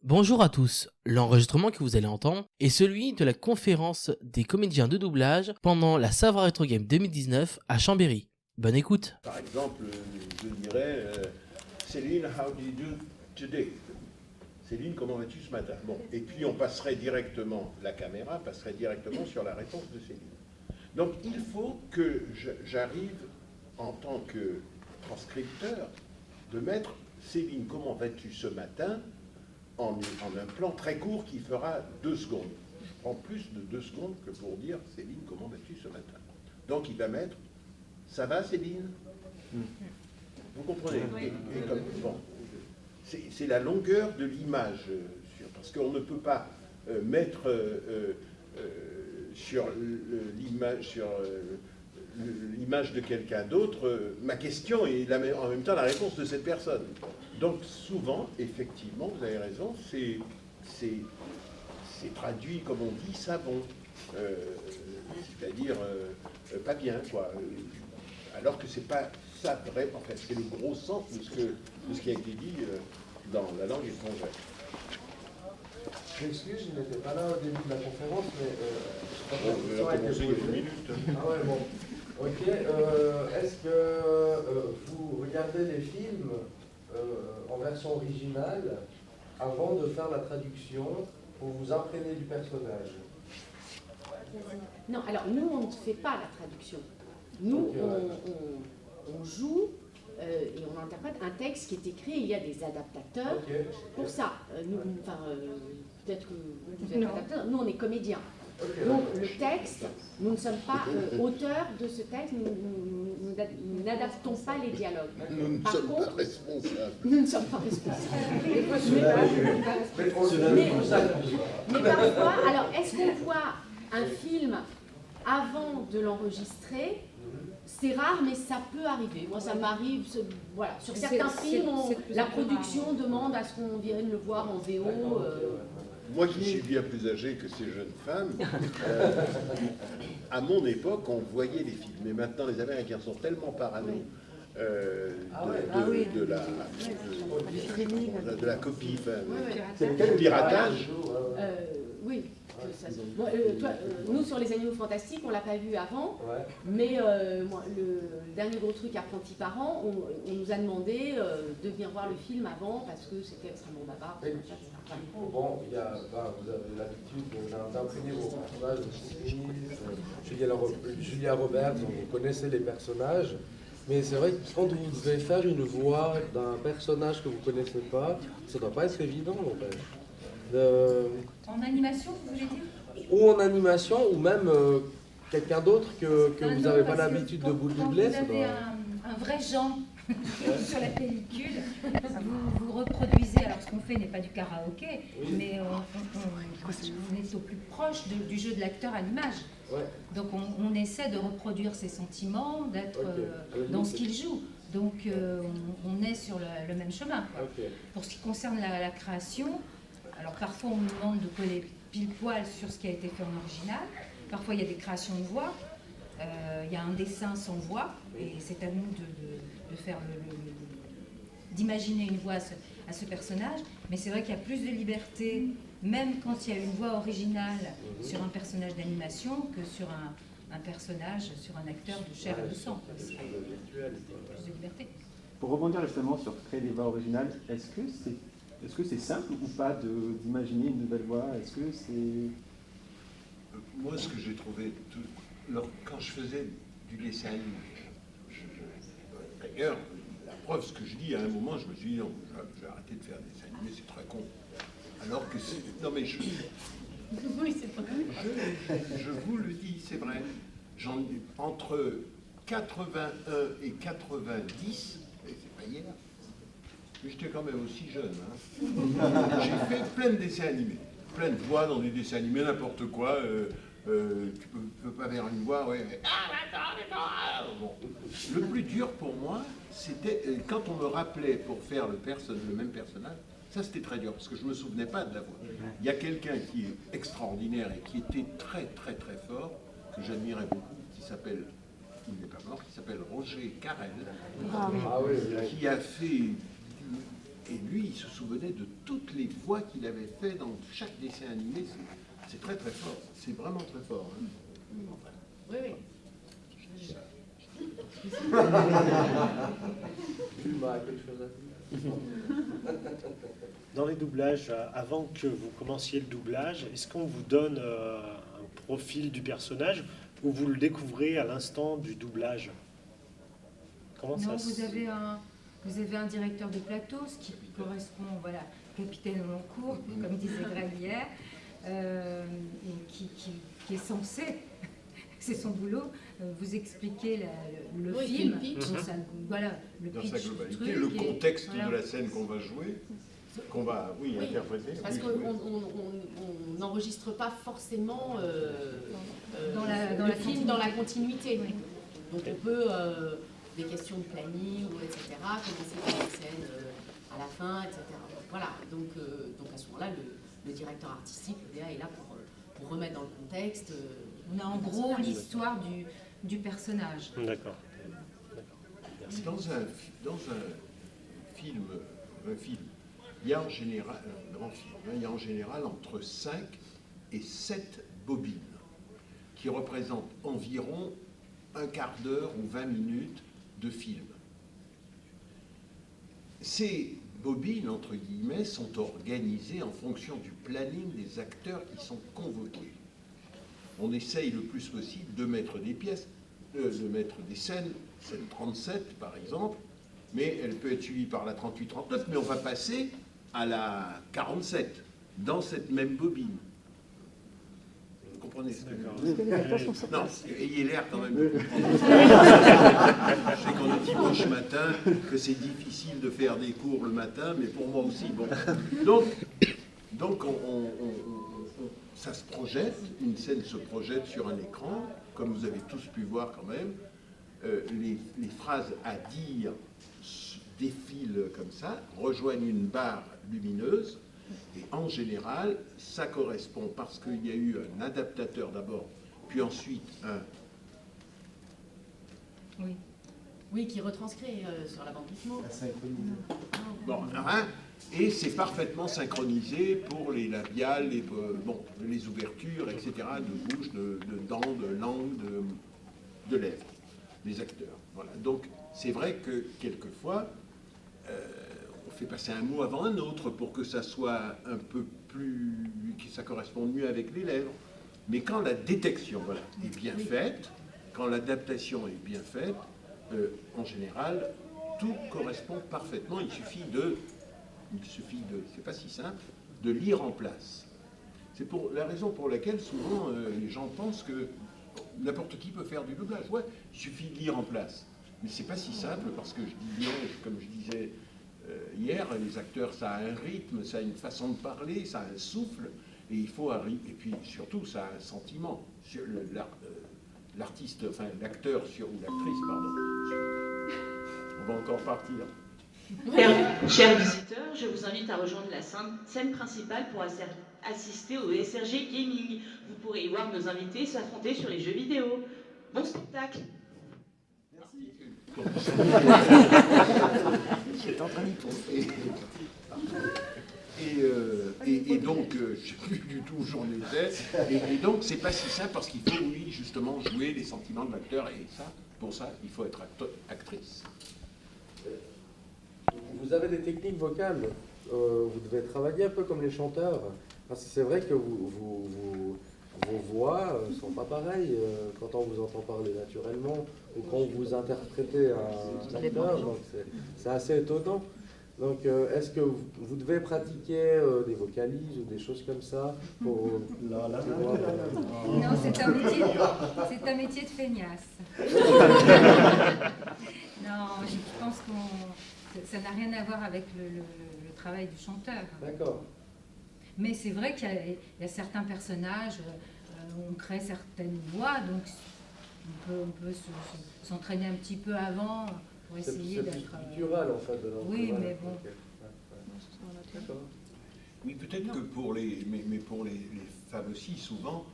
Bonjour à tous, l'enregistrement que vous allez entendre est celui de la conférence des comédiens de doublage pendant la Savoir Retro Game 2019 à Chambéry. Bonne écoute. Par exemple, je dirais Céline, how do you do today? Céline, comment vas-tu ce matin? Bon, et puis on passerait directement, la caméra passerait directement sur la réponse de Céline. Donc il faut que j'arrive en tant que transcripteur de mettre Céline, comment vas-tu ce matin? En un plan très court qui fera 2 secondes. Je prends plus de 2 secondes que pour dire Céline, comment vas-tu ce matin? Donc il va mettre ça va Céline? Vous comprenez? Oui. Bon, c'est la longueur de l'image, parce qu'on ne peut pas mettre sur l'image de quelqu'un d'autre ma question et en même temps la réponse de cette personne. Donc souvent, effectivement, vous avez raison, c'est traduit, comme on dit, savon, c'est-à-dire pas bien, quoi. Alors que c'est pas ça vrai, en fait, c'est le gros sens de ce qui a été dit dans la langue étrangère. Je m'excuse, je n'étais pas là au début de la conférence, mais je crois que On va commencer il y a 2 minutes. Ah ouais, bon. Ok. Est-ce que vous regardez les films en version originale avant de faire la traduction pour vous imprégner du personnage? Non, alors nous, on ne fait pas la traduction. Nous, Ok, on joue et on interprète un texte qui est écrit, il y a des adaptateurs Ok. pour ça. Peut-être que vous êtes adaptateur, nous on est comédiens. Ok, Donc le texte, nous ne sommes pas auteurs de ce texte, nous n'adaptons pas les dialogues. Nous ne Par sommes contre, pas responsables. nous ne sommes pas responsables. Mais parfois, alors est-ce qu'on voit un film avant de l'enregistrer? C'est rare, mais ça peut arriver. Moi, ça m'arrive. Voilà. Sur certains films, la production demande à ce qu'on vienne le voir en VO. Moi qui suis bien plus âgé que ces jeunes femmes, à mon époque, on voyait les films. Mais maintenant, les Américains sont tellement parano de la copie, du piratage. Oui. Nous, sur les Animaux Fantastiques, on ne l'a pas vu avant, mais le dernier gros truc, Apprenti Parent, on nous a demandé de venir voir le film avant parce que c'était extrêmement bavard. Du coup, bon, vous avez l'habitude d'imprégner vos personnages de Julia Roberts, vous connaissez les personnages, mais c'est vrai que quand vous devez faire une voix d'un personnage que vous ne connaissez pas, ça ne doit pas être évident, en fait. En animation, vous voulez dire? Ou en animation, ou même quelqu'un d'autre que vous n'avez pas l'habitude de vous doubler. Vous avez un vrai Jean sur la pellicule, vous reproduisez, alors ce qu'on fait n'est pas du karaoké, mais on est au plus proche du jeu de l'acteur à l'image. Ouais. Donc on essaie de reproduire ses sentiments, d'être dans ce qu'il joue. Donc on est sur le même chemin. Okay. Pour ce qui concerne la création, alors parfois on nous demande de coller pile poil sur ce qui a été fait en original. Parfois il y a des créations de voix, il y a un dessin sans voix, et c'est à nous de faire d'imaginer une voix à ce personnage. Mais c'est vrai qu'il y a plus de liberté, même quand il y a une voix originale sur un personnage d'animation, que sur un personnage, sur un acteur de chair et de sang. Il y a plus de liberté. Pour rebondir justement sur créer des voix originales, est-ce que c'est simple ou pas d'imaginer une nouvelle voix? Est-ce que c'est... Moi, ce que j'ai trouvé, quand je faisais du dessin animé, d'ailleurs, la preuve, ce que je dis, à un moment, je me suis dit, non, je vais arrêter de faire des dessins animés, c'est très con. Alors que c'est... Non, mais Oui, c'est pas je vous le dis, c'est vrai. Entre 81 et 90, et c'est pas hier, mais j'étais quand même aussi jeune. J'ai fait plein de dessins animés, plein de voix dans des dessins animés, n'importe quoi. Tu peux pas faire une voix, ouais. Bon. Le plus dur pour moi, c'était quand on me rappelait pour faire le même personnage. Ça, c'était très dur, parce que je ne me souvenais pas de la voix. Il y a quelqu'un qui est extraordinaire et qui était très, très, très fort, que j'admirais beaucoup, il n'est pas mort, qui s'appelle Roger Carrel, qui a fait Et lui, il se souvenait de toutes les voix qu'il avait fait dans chaque dessin animé. C'est très très fort. C'est vraiment très fort. Hein. Oui, oui. Jules a quelque chose à dire? Dans les doublages, avant que vous commenciez le doublage, est-ce qu'on vous donne un profil du personnage ou vous le découvrez à l'instant du doublage? Comment Non, ça vous avez un directeur de plateau, ce qui correspond, voilà, capitaine au long cours, comme disait Greg hier, et qui est censé, c'est son boulot, vous expliquer le Oui, film, le pitch. dans sa, voilà, le Dans pitch sa du globalité, truc, le et contexte voilà. de la scène qu'on va jouer, qu'on va, oui, Oui, interpréter. Parce oui, qu'on jouer. n'enregistre pas forcément Dans la le film continuité. dans la continuité. Oui. Donc on peut, des questions de planning, ou etc., commencer par une scène à la fin, etc. Voilà, donc à ce moment-là, le directeur artistique, le DA, est là pour remettre dans le contexte. On a en le gros personnage. l'histoire du personnage. D'accord. Dans un film, il y a en général, un grand film, hein, il y a en général entre 5 et 7 bobines qui représentent environ un quart d'heure ou 20 minutes de film. Ces bobines, entre guillemets, sont organisées en fonction du planning des acteurs qui sont convoqués. On essaye le plus possible de mettre des pièces, de mettre des scène 37 par exemple, mais elle peut être suivie par la 38-39, mais on va passer à la 47 dans cette même bobine. Vous comprenez ce que je veux dire? Non, ayez l'air quand même de comprendre. Je sais qu'on est dimanche matin, que c'est difficile de faire des cours le matin, mais pour moi aussi. Bon. Donc ça se projette, une scène se projette sur un écran, comme vous avez tous pu voir quand même. Les phrases à dire défilent comme ça, rejoignent une barre lumineuse, et en général, ça correspond parce qu'il y a eu un adaptateur d'abord, puis ensuite un... Oui. Oui, qui retranscrit sur la bande rythmo. Bon, hein, et c'est parfaitement synchronisé pour les labiales, les ouvertures, etc., de bouche, de dents, de langue, de lèvres, des acteurs. Voilà. Donc, c'est vrai que quelquefois, on fait passer un mot avant un autre pour que ça soit un peu plus, que ça corresponde mieux avec les lèvres. Mais quand la détection, voilà, est bien faite, quand l'adaptation est bien faite, en général, tout correspond parfaitement. Il suffit de, c'est pas si simple, de lire en place. C'est pour la raison pour laquelle souvent les gens pensent que n'importe qui peut faire du doublage. Ouais, il suffit de lire en place. Mais c'est pas si simple parce que je dis bien, comme je disais hier, les acteurs, ça a un rythme, ça a une façon de parler, ça a un souffle, et il faut arriver. Et puis surtout, ça a un sentiment. L'artiste, enfin l'acteur ou l'actrice, pardon. On va encore partir. Chers visiteurs, je vous invite à rejoindre la scène principale pour assister au SRG Gaming. Vous pourrez y voir nos invités s'affronter sur les jeux vidéo. Bon spectacle! J'étais en train d'y penser. Et donc, je ne sais plus du tout où j'en étais. Et donc, c'est pas si simple parce qu'il faut, oui, justement, jouer les sentiments de l'acteur. Et ça, pour ça, il faut être actrice. Vous avez des techniques vocales, vous devez travailler un peu comme les chanteurs, parce que c'est vrai que vos voix ne sont pas pareilles quand on vous entend parler naturellement ou quand vous interprétez un acteur, donc c'est assez étonnant. Donc est-ce que vous devez pratiquer des vocalises ou des choses comme ça pour Non, c'est un métier de feignasse. Non, je pense que ça n'a rien à voir avec le travail du chanteur. D'accord. Mais c'est vrai qu'il y a certains personnages, on crée certaines voix, donc on peut s'entraîner un petit peu avant pour essayer d'être... C'est culturel en fait de l'entraînement. Oui, mais bon. Okay. D'accord. Oui, peut-être que pour mais pour les femmes aussi, souvent,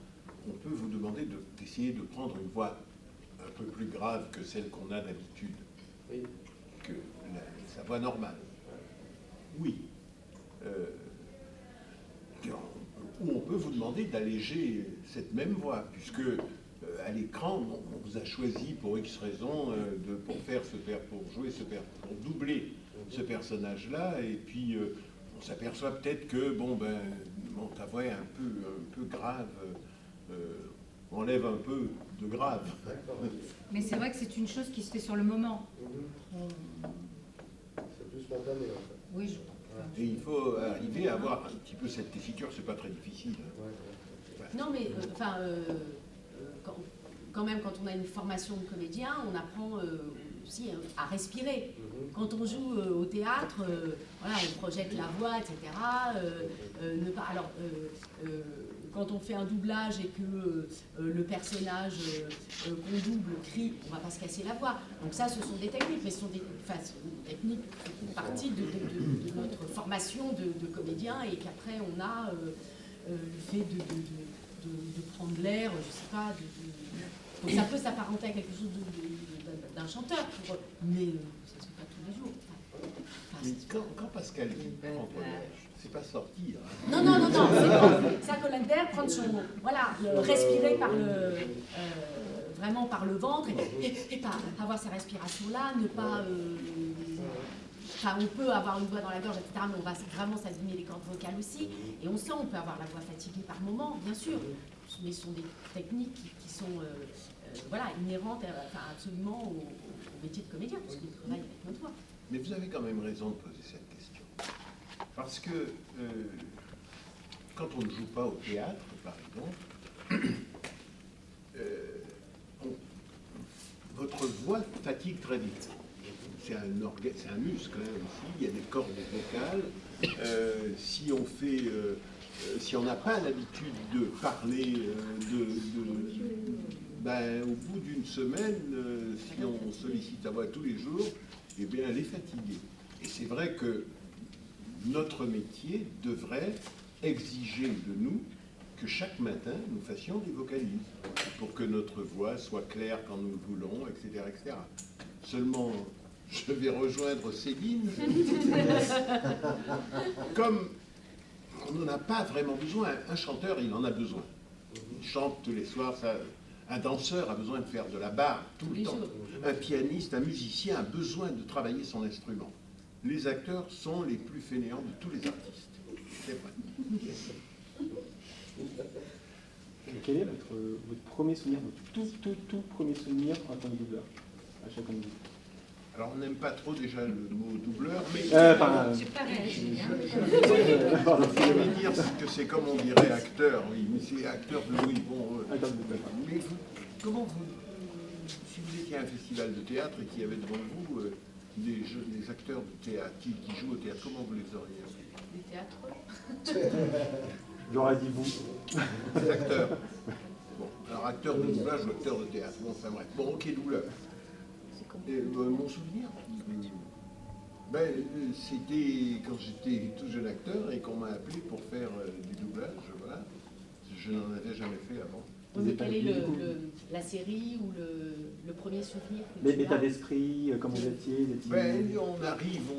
on peut vous demander d'essayer de prendre une voix un peu plus grave que celle qu'on a d'habitude, Oui. que sa voix normale. oui. Où on peut vous demander d'alléger cette même voix, puisque à l'écran, on vous a choisi pour X raison pour doubler ce personnage-là, et puis on s'aperçoit peut-être que ta voix est un peu grave, enlève un peu de grave. Mais c'est vrai que c'est une chose qui se fait sur le moment. C'est plus spontané en fait. Oui, Et il faut arriver à avoir un petit peu cette tessiture, c'est pas très difficile. Non, mais quand même, quand on a une formation de comédien, on apprend aussi à respirer. Quand on joue au théâtre, voilà, on projette la voix, etc. Quand on fait un doublage et que le personnage qu'on double crie, on ne va pas se casser la voix. Donc ça, ce sont des techniques, mais ce sont des techniques qui font partie de notre formation de comédien, et qu'après on a le fait de prendre l'air, je sais pas, donc ça peut s'apparenter à quelque chose d'un chanteur, mais ça ne se fait pas tous les jours. Mais quand Pascal dit prendre l'air, c'est pas sortir. Hein. Non, c'est ça, Collinder, prendre son, voilà, respirer par vraiment par le ventre, et pas avoir ces respirations-là, ne pas... on peut avoir une voix dans la gorge, etc., mais on va vraiment s'abîmer les cordes vocales aussi, et on sent, on peut avoir la voix fatiguée par moment, bien sûr, mais ce sont des techniques qui sont inhérentes absolument au métier de comédien, parce qu'on travaille avec notre voix. Mais vous avez quand même raison de poser cette question. Parce que quand on ne joue pas au théâtre, par exemple, votre voix fatigue très vite. C'est un muscle aussi, il y a des cordes vocales. Si on n'a pas l'habitude de parler, au bout d'une semaine, si on sollicite la voix tous les jours, eh bien, elle est fatiguée. Et c'est vrai que notre métier devrait exiger de nous que chaque matin, nous fassions des vocalises pour que notre voix soit claire quand nous le voulons, etc., etc. Seulement, je vais rejoindre Céline. Comme on n'en a pas vraiment besoin, un chanteur, il en a besoin. Il chante tous les soirs, un danseur a besoin de faire de la barre tout le temps. Un pianiste, un musicien a besoin de travailler son instrument. Les acteurs sont les plus fainéants de tous les artistes. C'est vrai. Quel est votre premier souvenir, votre tout premier souvenir en tant que doubleur, à chacun de vous? Alors, on n'aime pas trop déjà le mot doubleur, mais... Je n'ai pas réagi. Je vais dire que c'est comme on dirait acteur, oui, mais c'est acteur de oui, bon... mais comment vous... Si vous étiez à un festival de théâtre et qu'il y avait devant vous des acteurs de théâtre qui jouent au théâtre, comment vous les auriez appelés? Des théâtres. J'aurais dit vous. Des acteurs. Bon, alors acteur de doublage ou acteur de théâtre. Bon, enfin bref. Bon, ok, doubleur. Et, mon souvenir, c'était quand j'étais tout jeune acteur et qu'on m'a appelé pour faire du doublage. Voilà. Je n'en avais jamais fait avant. Mais quelle est la série ou le premier souvenir que l'état d'esprit, comment vous étiez? On arrive,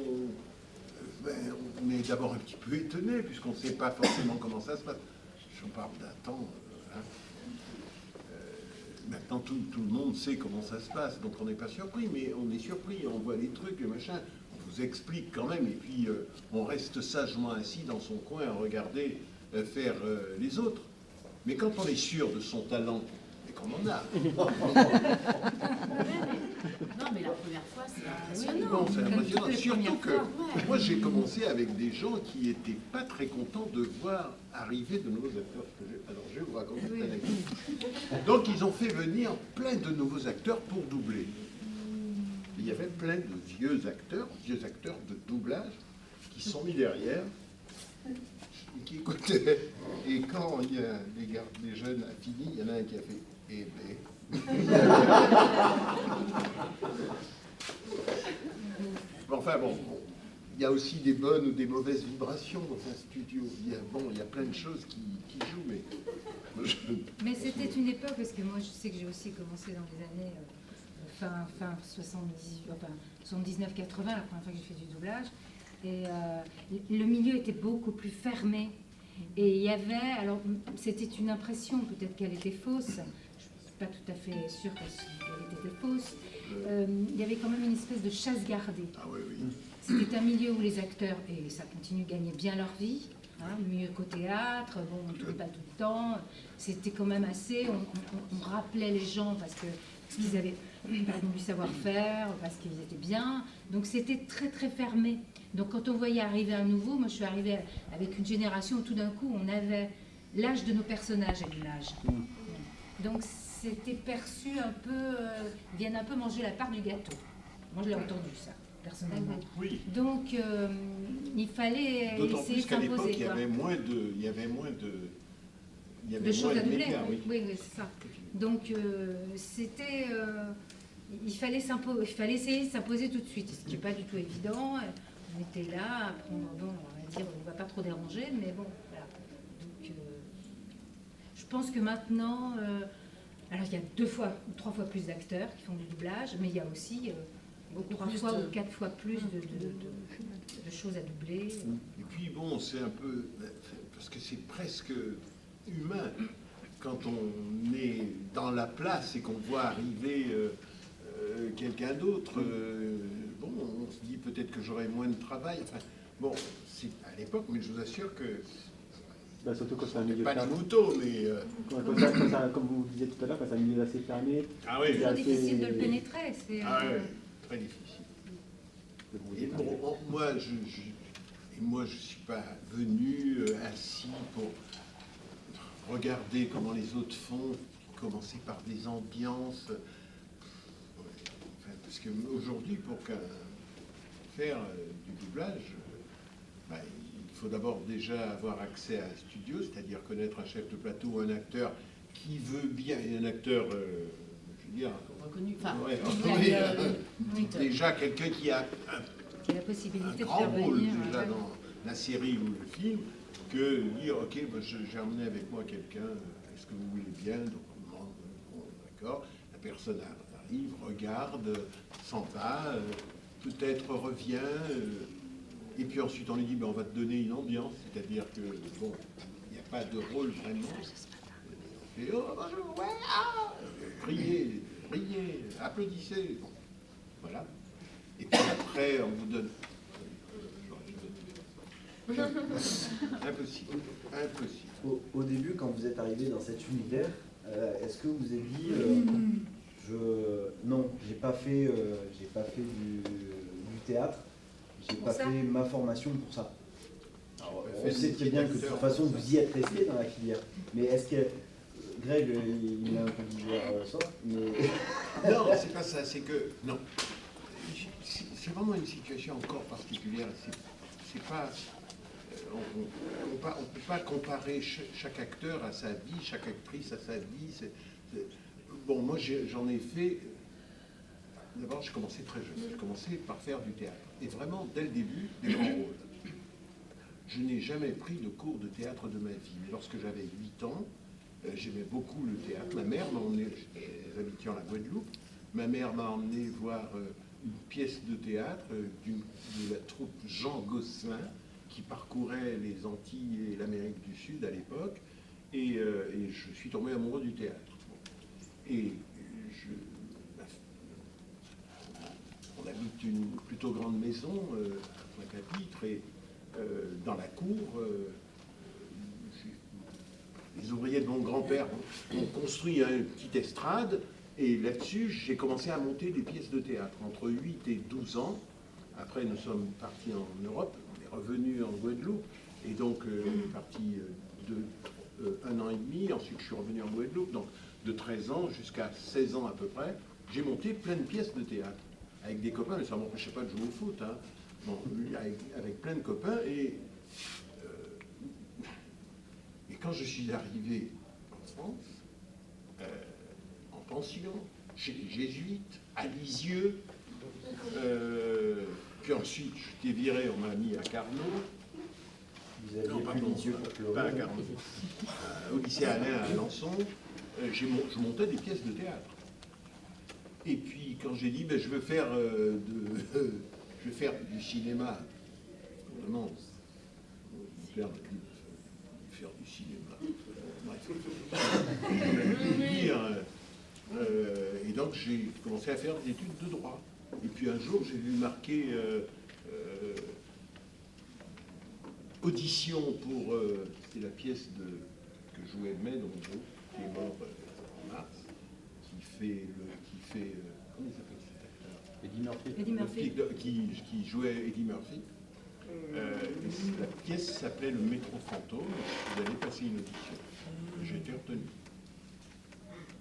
on est d'abord un petit peu étonné puisqu'on ne sait pas forcément comment ça se passe. Je parle d'un temps. Maintenant, tout le monde sait comment ça se passe, donc on n'est pas surpris, mais on est surpris, on voit les trucs, les machins, on vous explique quand même, et puis on reste sagement assis dans son coin à regarder faire les autres. Mais quand on est sûr de son talent, et qu'on en a... Non, mais la première fois, c'est impressionnant. Non, c'est impressionnant. Surtout que moi, j'ai commencé avec des gens qui n'étaient pas très contents de voir arriver de nouveaux acteurs. Alors, je vais vous raconter cette anecdote. Donc, ils ont fait venir plein de nouveaux acteurs pour doubler. Il y avait plein de vieux acteurs de doublage, qui sont mis derrière, et qui écoutaient. Et quand il y a des jeunes a fini, il y en a un qui a fait « Eh ben ». Enfin bon, il y a aussi des bonnes ou des mauvaises vibrations dans un studio. Il y a plein de choses qui jouent, mais... Mais c'était une époque, parce que moi je sais que j'ai aussi commencé dans les années fin 79-80, la première fois que j'ai fait du doublage. Et le milieu était beaucoup plus fermé. Et il y avait, alors c'était une impression, peut-être qu'elle était fausse, je ne suis pas tout à fait sûre qu'elle était fausse, il y avait quand même une espèce de chasse gardée. Ah oui, oui. C'était un milieu où les acteurs, et ça continue, gagnaient bien leur vie, hein, mieux qu'au théâtre, bon, on ne tournait pas tout le temps, c'était quand même assez, on rappelait les gens parce qu'ils avaient du savoir-faire, parce qu'ils étaient bien, donc c'était très très fermé. Donc quand on voyait arriver un nouveau, moi je suis arrivée avec une génération où tout d'un coup on avait l'âge de nos personnages à l'image. Donc c'était perçu un peu, ils viennent un peu manger la part du gâteau. Moi je l'ai entendu ça, personnellement. Oui. Donc il fallait D'autant essayer plus de qu'à l'époque, s'imposer. il y avait moins de... De choses à doubler, médias, oui, oui, c'est ça. Donc c'était... il fallait essayer de s'imposer tout de suite, ce qui n'est pas du tout évident. On était là, après, bon, on va dire, on ne va pas trop déranger, mais bon, voilà. Donc, je pense que maintenant, alors il y a 2 fois ou 3 fois plus d'acteurs qui font du doublage, mais il y a aussi 3 fois ou 4 fois plus de choses à doubler. Et puis bon, c'est un peu... Parce que c'est presque humain. Quand on est dans la place et qu'on voit arriver quelqu'un d'autre, bon, on se dit peut-être que j'aurai moins de travail. Enfin, bon, c'est à l'époque, mais je vous assure que... Bah, surtout quand c'est un milieu pas les fermé. motos, mais... Comme vous disiez tout à l'heure, quand c'est un milieu assez fermé. Ah oui. C'est toujours assez- difficile de le pénétrer. Ah oui, très difficile. Et bon, moi, je ne suis pas venu assis pour regarder comment les autres font, commencer par des ambiances. Enfin, parce qu'aujourd'hui, pour faire du doublage, bah, il faut d'abord déjà avoir accès à un studio, c'est-à-dire connaître un chef de plateau ou un acteur qui veut bien, et un acteur, je veux dire, Reconnu, enfin, ouais, oui, déjà quelqu'un qui a Qui a la un possibilité de grand faire rôle venir. déjà dans la série ou le film, que dire, ok, ben, j'ai emmené avec moi quelqu'un, est-ce que vous voulez bien? Donc on demande, bon, d'accord, la personne arrive, regarde, s'en va, peut-être revient, et puis ensuite on lui dit, ben, on va te donner une ambiance, c'est-à-dire que, bon, il n'y a pas de rôle vraiment. On fait, oh, bonjour, ouais, ah, riez, applaudissez, bon, voilà. Et puis après, on vous donne... Impossible. Au début, quand vous êtes arrivé dans cet univers, est-ce que vous avez dit non, j'ai pas fait du théâtre, j'ai pas ça fait ma formation pour ça. Alors, J'ai pas on fait sait de très bien que de toute acteur façon pour ça. vous y êtes resté dans la filière. Mais est-ce que Greg, il a un peu dit ça, mais Non, c'est pas ça, c'est que... Non. C'est vraiment une situation encore particulière. C'est pas... on ne peut pas comparer chaque acteur à sa vie, chaque actrice à sa vie. Bon, moi, j'en ai fait... D'abord, j'ai commencé très jeune. J'ai commencé par faire du théâtre. Et vraiment, dès le début, des grands rôles. Je n'ai jamais pris de cours de théâtre de ma vie. Mais lorsque j'avais 8 ans, j'aimais beaucoup le théâtre. Ma mère m'a emmené... J'habitais en la Guadeloupe. Ma mère m'a emmené voir une pièce de théâtre de la troupe Jean Gosselin, qui parcourait les Antilles et l'Amérique du Sud à l'époque, et je suis tombé amoureux du théâtre. Et on habite une plutôt grande maison, 5 chapitres, et dans la cour, les ouvriers de mon grand-père ont construit une petite estrade, et là-dessus, j'ai commencé à monter des pièces de théâtre entre 8 et 12 ans. Après, nous sommes partis en Europe, on est revenus en Guadeloupe, et donc on est parti de 1 an et demi, ensuite je suis revenu en Guadeloupe, donc de 13 ans jusqu'à 16 ans à peu près, j'ai monté plein de pièces de théâtre, avec des copains, mais ça ne m'empêchait pas de jouer au foot, hein. Bon, avec plein de copains, et quand je suis arrivé en France, en pension, chez les jésuites, à Lisieux, puis ensuite, j'étais viré, on m'a mis à Carnot. vous aviez Non, plus pardon, les yeux pour pleurer. pas à Carnot. Au lycée Alain à Alençon, je montais des pièces de théâtre. Et puis, quand j'ai dit, ben, je veux faire du cinéma vraiment, mon père m'a dit de faire du cinéma. Bref. Et donc j'ai commencé à faire des études de droit. Et puis un jour, j'ai vu marquer audition pour... c'était la pièce que jouait May, donc, qui est mort en mars, comment il s'appelle cet acteur? Eddie Murphy. Qui jouait Eddie Murphy. La pièce s'appelait Le Métro Fantôme. Vous allez passer une audition. J'ai été retenu.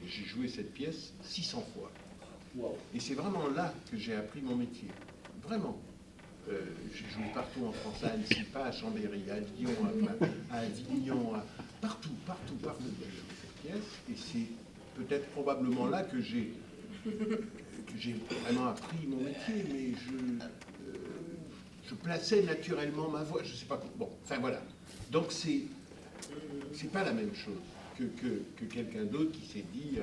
Et j'ai joué cette pièce 600 fois. Wow. Et c'est vraiment là que j'ai appris mon métier. Vraiment. J'ai joué partout en France, à Annecy, pas à Chambéry, à Lyon, à Avignon, partout j'ai joué cette pièce. Et c'est peut-être probablement là que j'ai vraiment appris mon métier, mais je plaçais naturellement ma voix, je sais pas comment. Bon, enfin voilà. Donc c'est pas la même chose que quelqu'un d'autre qui s'est dit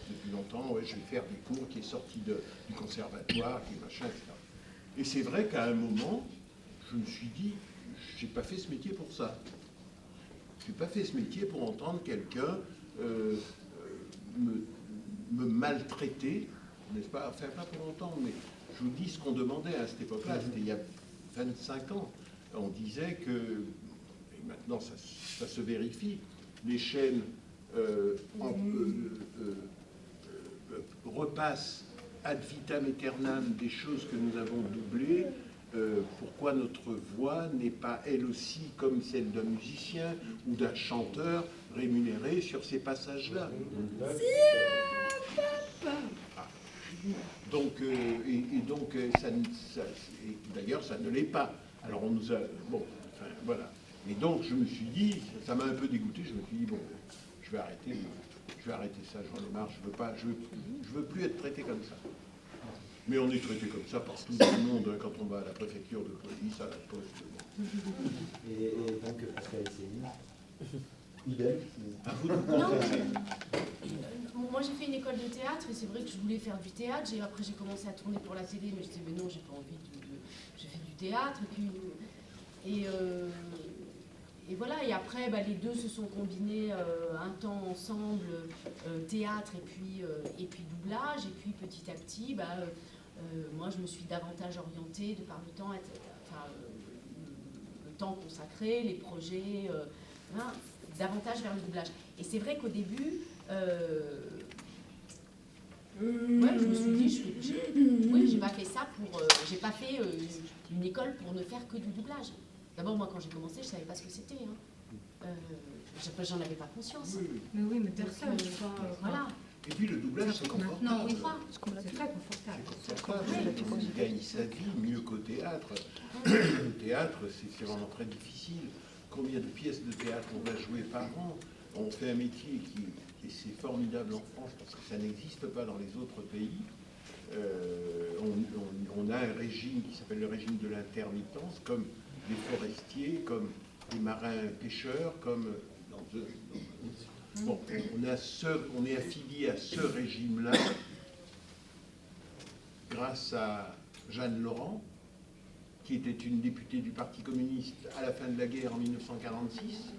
depuis longtemps, ouais, je vais faire des cours, qui est sorti du conservatoire, qui est machin, etc. Et c'est vrai qu'à un moment, je me suis dit, j'ai pas fait ce métier pour ça. J'ai pas fait ce métier pour entendre quelqu'un me maltraiter, n'est-ce pas? Enfin, pas pour longtemps, mais je vous dis ce qu'on demandait à cette époque-là, c'était il y a 25 ans. On disait que, et maintenant ça se vérifie, les chaînes repassent ad vitam aeternam des choses que nous avons doublées. Pourquoi notre voix n'est pas elle aussi comme celle d'un musicien ou d'un chanteur rémunéré sur ces passages-là? Donc, d'ailleurs, ça ne l'est pas. Alors, on nous a... Bon, enfin, voilà. Et donc, je me suis dit, ça m'a un peu dégoûté, je me suis dit, bon, je vais arrêter ça, j'en ai marre, je veux plus être traité comme ça. Mais on est traité comme ça partout dans le monde, quand on va à la préfecture de police, à la poste. Et donc, Pascal et Céline, idem. Moi j'ai fait une école de théâtre et c'est vrai que je voulais faire du théâtre. Après j'ai commencé à tourner pour la télé, mais je disais mais non, j'ai pas envie j'ai fait du théâtre. Et voilà, et après les deux se sont combinés un temps ensemble, théâtre et puis doublage. Et puis petit à petit, moi je me suis davantage orientée de par le temps, le temps consacré, les projets, davantage vers le doublage. Et c'est vrai qu'au début, je me suis dit, j'ai pas fait ça j'ai pas fait une école pour ne faire que du doublage. D'abord, moi, quand j'ai commencé, je savais pas ce que c'était. J'en avais pas conscience. Mais oui, mais personne. Voilà. Et puis le doublage, c'est confortable. Non, oui, c'est très confortable. C'est confortable. On gagne sa vie mieux qu'au théâtre. Le théâtre, c'est vraiment très difficile. Combien de pièces de théâtre on va jouer par an? On fait un métier et c'est formidable en France parce que ça n'existe pas dans les autres pays. On a un régime qui s'appelle le régime de l'intermittence, comme les forestiers, comme les marins pêcheurs, comme... Bon, on est affilié à ce régime-là grâce à Jeanne Laurent, qui était une députée du Parti communiste à la fin de la guerre en 1946.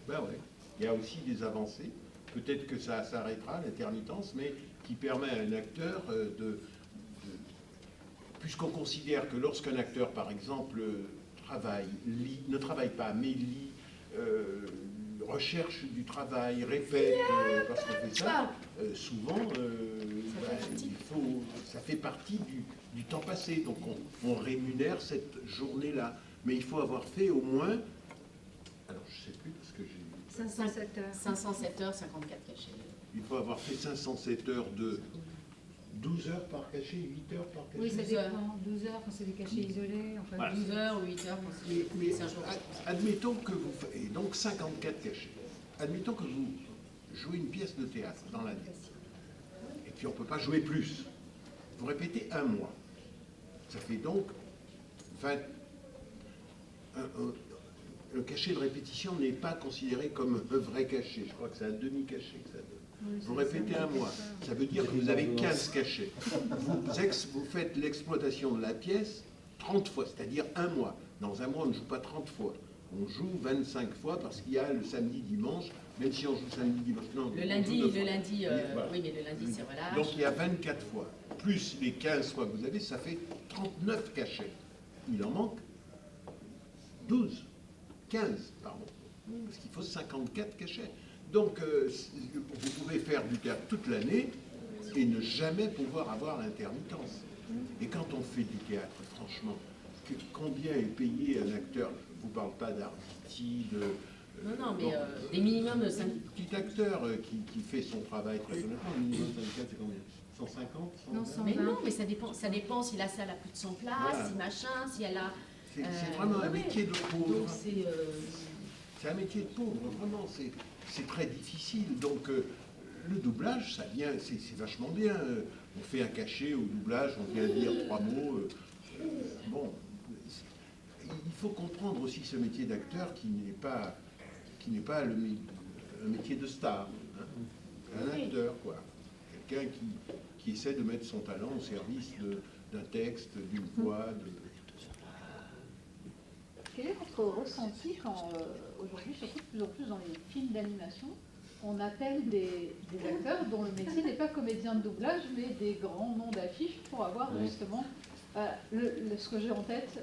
Ben ouais, il y a aussi des avancées. Peut-être que ça s'arrêtera, l'intermittence, mais qui permet à un acteur puisqu'on considère que lorsqu'un acteur, par exemple, ne travaille pas, mais lit, recherche du travail, répète, parce qu'on fait ça, souvent, ça fait partie du temps passé. Donc on rémunère cette journée-là. Mais il faut avoir fait au moins, alors je ne sais plus parce que j'ai... 507 heures. 507 heures, 54 cachets. Il faut avoir fait 507 heures de 12 heures par cachet, 8 heures par cachet. Oui, ça dépend. 12 heures quand c'est des cachets isolés. Enfin, voilà. 12 heures ou 8 heures quand c'est un jour. Admettons que vous... Et donc 54 cachets. Admettons que vous jouez une pièce de théâtre dans l'année. Et puis on ne peut pas jouer plus. Vous répétez un mois. Ça fait donc 20... le cachet de répétition n'est pas considéré comme un vrai cachet. Je crois que c'est un demi-cachet que ça donne. Vous répétez un mois. Ça veut dire que vous avez 15 cachets. Vous faites l'exploitation de la pièce 30 fois, c'est-à-dire un mois. Dans un mois, on ne joue pas 30 fois. On joue 25 fois parce qu'il y a le samedi, dimanche, même si on joue samedi, dimanche. Non, Le on lundi, joue 2 fois. Voilà. oui, mais le lundi, c'est relâche. Donc il y a 24 fois. Plus les 15 fois que vous avez, ça fait 39 cachets. Il en manque 12, 15, pardon. Parce qu'il faut 54 cachets. Donc vous pouvez faire du théâtre toute l'année et ne jamais pouvoir avoir l'intermittence. Et quand on fait du théâtre, franchement, combien est payé un acteur? Je ne vous parle pas d'Arditi, de... Non, mais des minimums de 5... Petit acteur qui fait son travail très honnêtement, le minimum 24, c'est combien? 150 Non, 120. Mais non, mais ça dépend si la salle a plus de 100 places, Voilà. si machin, si elle a... C'est vraiment un métier de pauvre. Donc C'est un métier de pauvre, vraiment, c'est très difficile. Donc le doublage, ça vient, c'est vachement bien. On fait un cachet au doublage, on vient dire 3 mots. Bon, il faut comprendre aussi ce métier d'acteur qui n'est pas un métier de star. Hein. Un acteur, quoi. Quelqu'un qui essaie de mettre son talent au service d'un texte, d'une voix, Quel est votre ressenti quand, aujourd'hui, surtout de plus en plus dans les films d'animation, on appelle des acteurs dont le métier n'est pas comédien de doublage, mais des grands noms d'affiches pour avoir justement ce que j'ai en tête,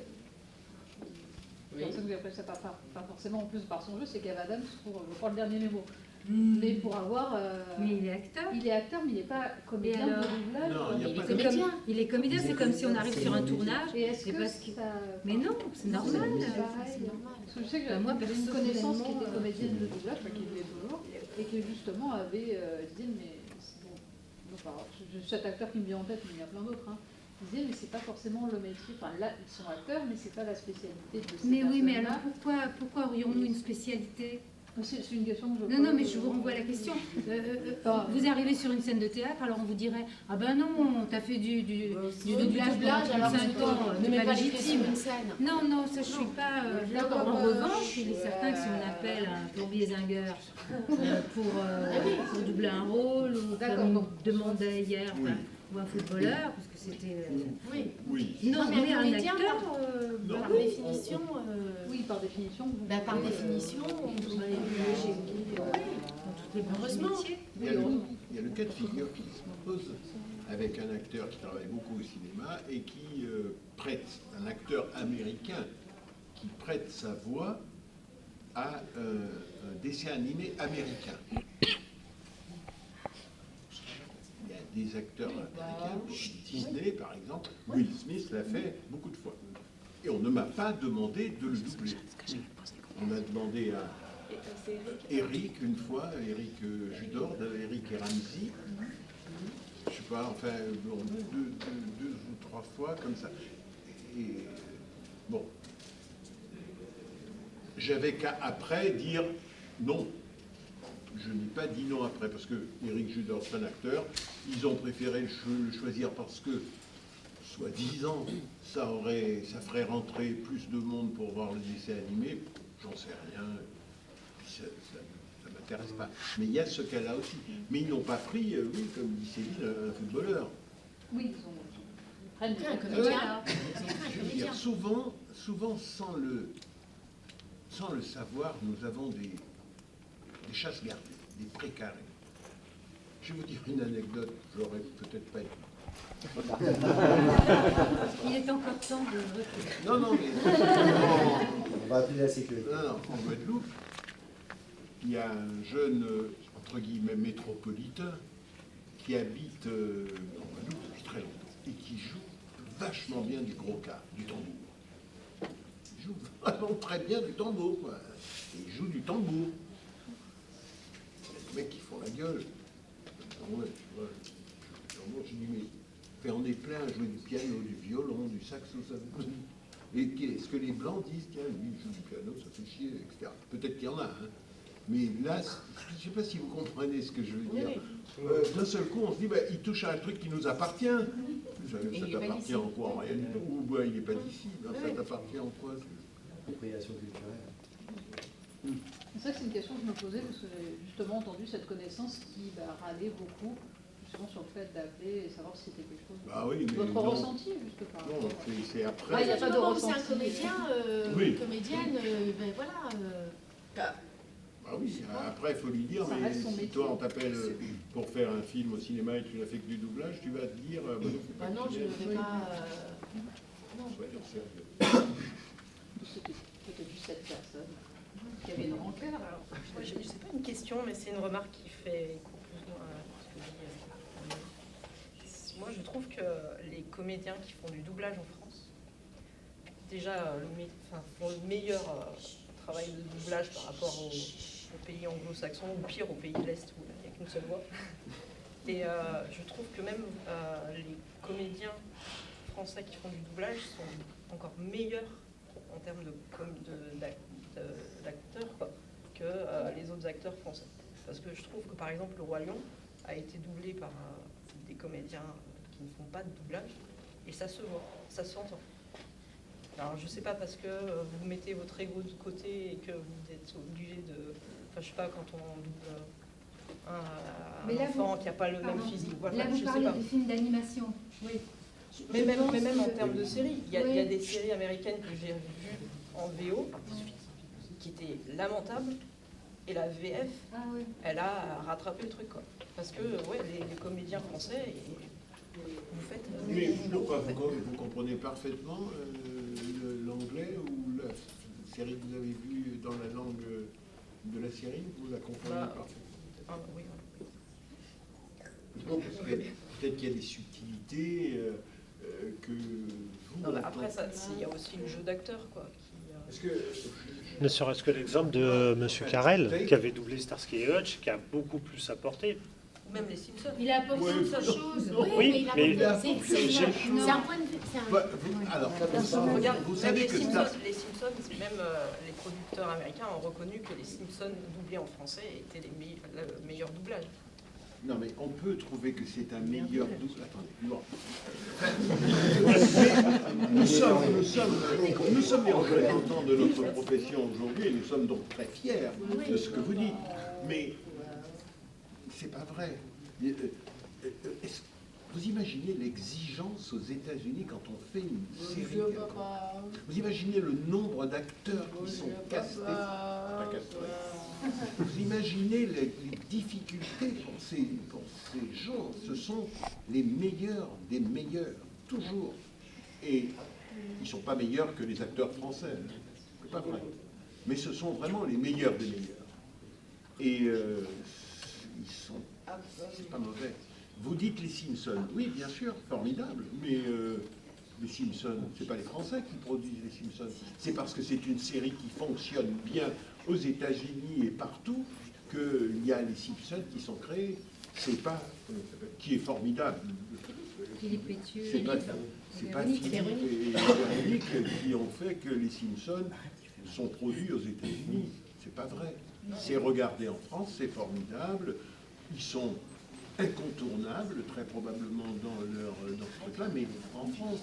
personne que j'appelle ça pas forcément en plus par son jeu, c'est Kev Adams pour le dernier mémo. Mais pour avoir... Mais il est acteur. Il est acteur, mais il n'est pas comédien de doublage. Non, il y a il pas est de- comédien. Il est comédien, c'est comme si on arrive sur un tournage. Et est-ce c'est que parce que... ça... Mais non, c'est normal. C'est pareil. Parce que je sais que Moi, j'avais une connaissance qui personnellement, était comédienne de doublage, enfin, qui l'est toujours, et qui justement avait dit, mais c'est bon, enfin, cet acteur qui me vient en tête, mais il y a plein d'autres, hein, il disait, mais c'est pas forcément le métier, enfin là, ils sont acteurs, mais c'est pas la spécialité de ces Mais oui, mais personnes-là. alors pourquoi aurions-nous une spécialité? C'est une question que je Non, non, mais je vous renvoie à la question. Vous arrivez sur une scène de théâtre, alors on vous dirait ah ben non, t'as fait du doublage pendant alors 35 ans, ne c'est mets pas pas les pieds sur légitime. une scène. Non, non, ça je suis pas. En revanche, il est certain que si on appelle un plombier zingueur pour doubler un rôle, ou comme on demandait hier, Oui. ou un footballeur, parce que c'était. Oui. Oui. Non, mais mais un un comédien, acteur. Par définition, Oui, par définition. par définition, on doit évoluer chez lui. Heureusement. Il y a le cas de figure qui se pose avec un acteur qui travaille beaucoup au cinéma et qui prête, un acteur américain qui prête sa voix à un dessin animé américain. Il y a des acteurs américains, Disney par exemple, Will Smith l'a fait beaucoup de fois. Et on ne m'a pas demandé de le doubler. On a demandé à Eric une fois, Eric Judor, Eric et Ramsey, je sais pas, enfin, bon, deux ou trois fois comme ça. Et bon, j'avais qu'à après dire non. Je n'ai pas dit non après, parce que Eric Judor, c'est un acteur, ils ont préféré le choisir parce que, soi-disant, ça ferait rentrer plus de monde pour voir le dessin animé, j'en sais rien. Ça ne m'intéresse pas. Mais il y a ce cas-là aussi. Mais ils n'ont pas pris, oui, comme dit Céline, un footballeur. Oui, ils prennent Un des comédien. Je veux dire, souvent sans le savoir, nous avons des chasses gardées, des précarés. Je vais vous dire une anecdote, j'aurais peut-être pas été. Il est encore temps de. Non, mais... On va appeler la sécurité. Non, en Guadeloupe, il y a un jeune, entre guillemets, métropolitain qui habite en Guadeloupe depuis très longtemps et qui joue vachement bien du gros cas, du tambour. Il joue vraiment très bien du tambour, quoi. Et il joue du tambour. Il y a des mecs qui font la gueule. Ouais, tu vois, du tambour, je dis, mais on est plein à jouer du piano, du violon, du saxo, ça et est-ce que les Blancs disent, tiens, lui, il joue du piano, ça fait chier, etc. Peut-être qu'il y en a, hein. Mais là, je ne sais pas si vous comprenez ce que je veux dire. D'un seul coup, on se dit, bah, il touche à un truc qui nous appartient. Ça t'appartient en quoi, en réalité? Ou bah, il n'est pas d'ici. Ça t'appartient en quoi? Appropriation culturelle. C'est ça que c'est une question que je me posais, parce que j'ai justement entendu cette connaissance qui râlait beaucoup, justement sur le fait d'appeler et savoir si c'était quelque chose. Bah oui, mais Votre non. ressenti, juste par Non, rapport. c'est après. Ouais, il y a pas de ressenti. c'est un comédien, Oui. une comédienne, ben voilà. Ah oui, après il faut lui dire, Ça mais reste son si métier. toi on t'appelle pour faire un film au cinéma et tu n'as fait que du doublage, tu vas te dire, bah non, faut pas Bah non, que je tu ne viennes. vais pas. Non. Soyons sérieux. C'était peut-être juste cette personne qui avait une rancœur. Alors. Moi, c'est pas une question, mais c'est une remarque qui fait écho plus ou moins à ce que dit. Moi, je trouve que les comédiens qui font du doublage en France, déjà, font le meilleur travail de doublage par rapport aux pays anglo-saxons, ou pire, aux pays de l'Est, où il n'y a qu'une seule voix. Et je trouve que même les comédiens français qui font du doublage sont encore meilleurs en termes d'acteurs que les autres acteurs français. Parce que je trouve que par exemple le Roi Lion a été doublé par des comédiens qui ne font pas de doublage et ça se voit, ça s'entend. Alors je sais pas, parce que vous mettez votre ego de côté et que vous êtes obligé de... Enfin je sais pas, quand on double un enfant qui n'a pas le même physique. Voilà, là, vous je parlez sais pas. de films d'animation. Oui. Mais même en termes de séries, il y a des séries américaines que j'ai vues en VO qui étaient lamentables et la VF, elle a rattrapé le truc, quoi. Parce que les comédiens français, vous faites... Mais vous comprenez parfaitement l'anglais ou la série que vous avez vue dans la langue de la série, vous la comprenez parfaitement? Oui. Non, parce que peut-être qu'il y a des subtilités que vous... Non, après, il y a aussi le jeu d'acteur, quoi. Ne serait-ce que l'exemple de M. Carrel, qui avait doublé Starsky et Hutch, qui a beaucoup plus apporté. Même les Simpsons. Il a apporté autre chose. Oui, mais C'est un point de vue. Alors, regarde, vous même savez les que Simpsons, même les producteurs américains ont reconnu que les Simpsons doublés en français étaient le meilleur doublage. Non, mais on peut trouver que c'est un meilleur double. Attendez, bon. Nous sommes les représentants de notre profession aujourd'hui et nous sommes donc très fiers de ce que vous dites. Mais c'est pas vrai. Vous imaginez l'exigence aux États-Unis quand on fait une série? Vous imaginez le nombre d'acteurs qui sont castés? Vous imaginez les difficultés pour ces gens? Ce sont les meilleurs des meilleurs, toujours. Et ils ne sont pas meilleurs que les acteurs français, c'est pas vrai. Mais ce sont vraiment les meilleurs des meilleurs. Et ils sont... c'est pas mauvais. Vous dites les Simpsons, oui, bien sûr, formidable, mais les Simpsons, c'est pas les Français qui produisent les Simpsons. C'est parce que c'est une série qui fonctionne bien aux États-Unis et partout qu'il y a les Simpsons qui sont créés. C'est pas qui est formidable. Philippe Pétieux. C'est pas Philippe et Véronique qui ont fait que les Simpsons sont produits aux États-Unis. C'est pas vrai. C'est regardé en France, c'est formidable. Ils sont incontournables, très probablement dans ce truc-là, mais en France.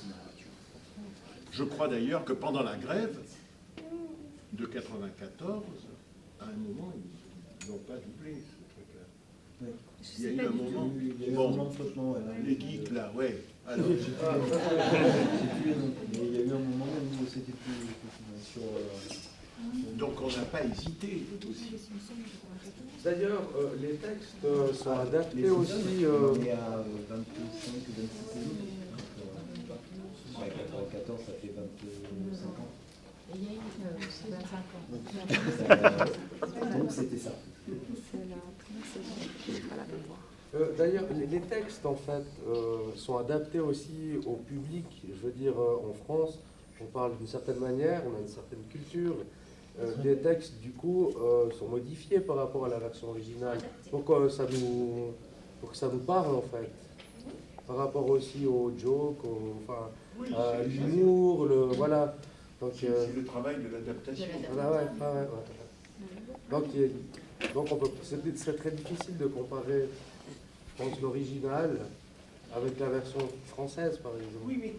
Je crois d'ailleurs que pendant la grève de 94, à un moment, ils n'ont pas doublé ce truc-là. Il y a eu un moment... Bon, les geeks, là, ouais. Alors, mais il y a eu un moment où c'était plus sur... donc on n'a pas hésité aussi. D'ailleurs, les textes sont adaptés aussi... On est à 25 ou 26 saisons. 94, ça fait 25 ans. Il y a eu 25 ans. Donc c'était ça. D'ailleurs, les textes, en fait, sont adaptés aussi au public. Je veux dire, en France, on parle d'une certaine manière, on a une certaine culture. Les textes, du coup, sont modifiés par rapport à la version originale pour que ça nous parle, en fait. Par rapport aussi aux jokes, à l'humour, voilà. C'est le travail de l'adaptation. Voilà, donc c'est très difficile de comparer, je pense, l'original avec la version française, par exemple. Oui, mais...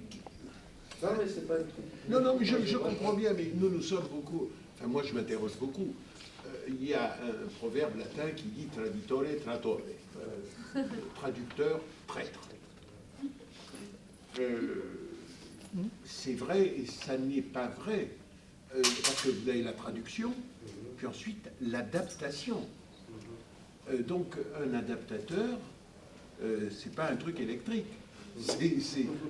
Non, mais c'est pas... Non, mais je comprends bien, mais nous sommes beaucoup... Enfin, moi, je m'interroge beaucoup. il y a un proverbe latin qui dit traditore tratore, traducteur, traître. C'est vrai et ça n'est pas vrai, parce que vous avez la traduction, puis ensuite l'adaptation. Donc un adaptateur, c'est pas un truc électrique.